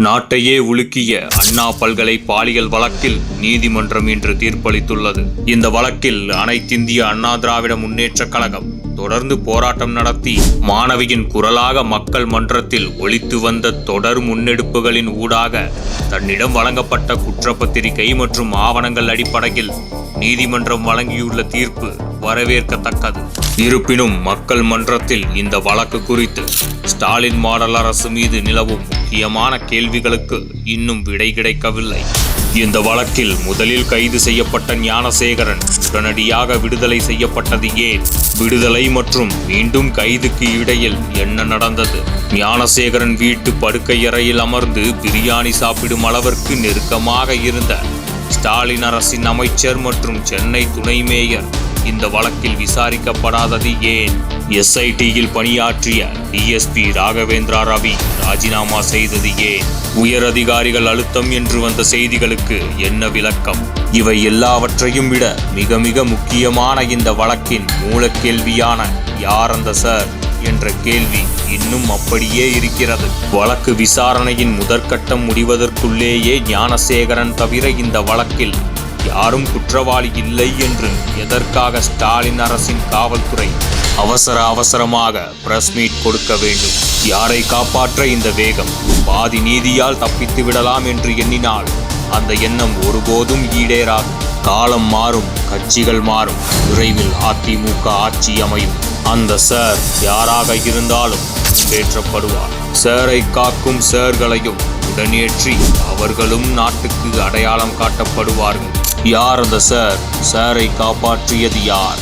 நாட்டையே உலுக்கிய அண்ணா பல்கலை பாலியல் வழக்கில் நீதிமன்றம் இன்று தீர்ப்பளித்துள்ளது. இந்த வழக்கில் அனைத்திந்திய அண்ணா திராவிட முன்னேற்றக் கழகம் தொடர்ந்து போராட்டம் நடத்தி மாணவியின் குரலாக மக்கள் மன்றத்தில் ஒலித்து வந்த தொடர் முன்னெடுப்புகளின் ஊடாக தன்னிடம் வழங்கப்பட்ட குற்றப்பத்திரிகை மற்றும் ஆவணங்கள் அடிப்படையில் நீதிமன்றம் வழங்கியுள்ள தீர்ப்பு வரவேற்கத்தக்கது. இருப்பினும் மக்கள் மன்றத்தில் இந்த வழக்கு குறித்து ஸ்டாலின் மாடல் அரசு மீது நிலவும் முக்கியமான கேள்விகளுக்கு இன்னும் விடை கிடைக்கவில்லை. இந்த வழக்கில் முதலில் கைது செய்யப்பட்ட ஞானசேகரன் உடனடியாக விடுதலை செய்யப்பட்டது ஏன்? விடுதலை மற்றும் மீண்டும் கைதுக்கு இடையில் என்ன நடந்தது? ஞானசேகரன் வீட்டு படுக்கையறையில் அமர்ந்து பிரியாணி சாப்பிடும் அளவிற்கு நெருக்கமாக இருந்த ஸ்டாலின் அரசின் அமைச்சர் மற்றும் சென்னை துணை மேயர் இந்த வழக்கில் விசாரிக்கப்படாதது ஏன்? SITயில் பணியாற்றிய DSP ராகவேந்திரா ரவி ராஜினாமா செய்தது ஏன்? உயர் அதிகாரிகள் அழுத்தம் என்று வந்த செய்திகளுக்கு என்ன விளக்கம்? இவை எல்லாவற்றையும் விட மிக மிக முக்கியமான இந்த வழக்கின் மூலக்கேள்வியான யார் அந்த சார் என்ற கேள்வி இன்னும் அப்படியே இருக்கிறது. வழக்கு விசாரணையின் முதற்கட்டம் முடிவதற்குள்ளேயே ஞானசேகரன் தவிர இந்த வழக்கில் யாரும் குற்றவாளி இல்லை என்று எதற்காக ஸ்டாலின் அரசின் காவல்துறை அவசரமாக பிரஸ் மீட் கொடுக்க வேண்டும்? யாரை காப்பாற்ற இந்த வேகம்? பாதி நீதியால் தப்பித்து விடலாம் என்று எண்ணினால் அந்த எண்ணம் ஒருபோதும் ஈடேறாது. காலம் மாறும், கட்சிகள் மாறும், விரைவில் அதிமுக ஆட்சி அமையும். அந்த சார் யாராக இருந்தாலும் ஏற்றப்படுவார். சாரை காக்கும் சார்களையும் உடனேற்றி அவர்களும் நாட்டுக்கு அடையாளம் காட்டப்படுவார்கள். யார் அந்த சார்? சாரை காப்பாற்றியது யார்?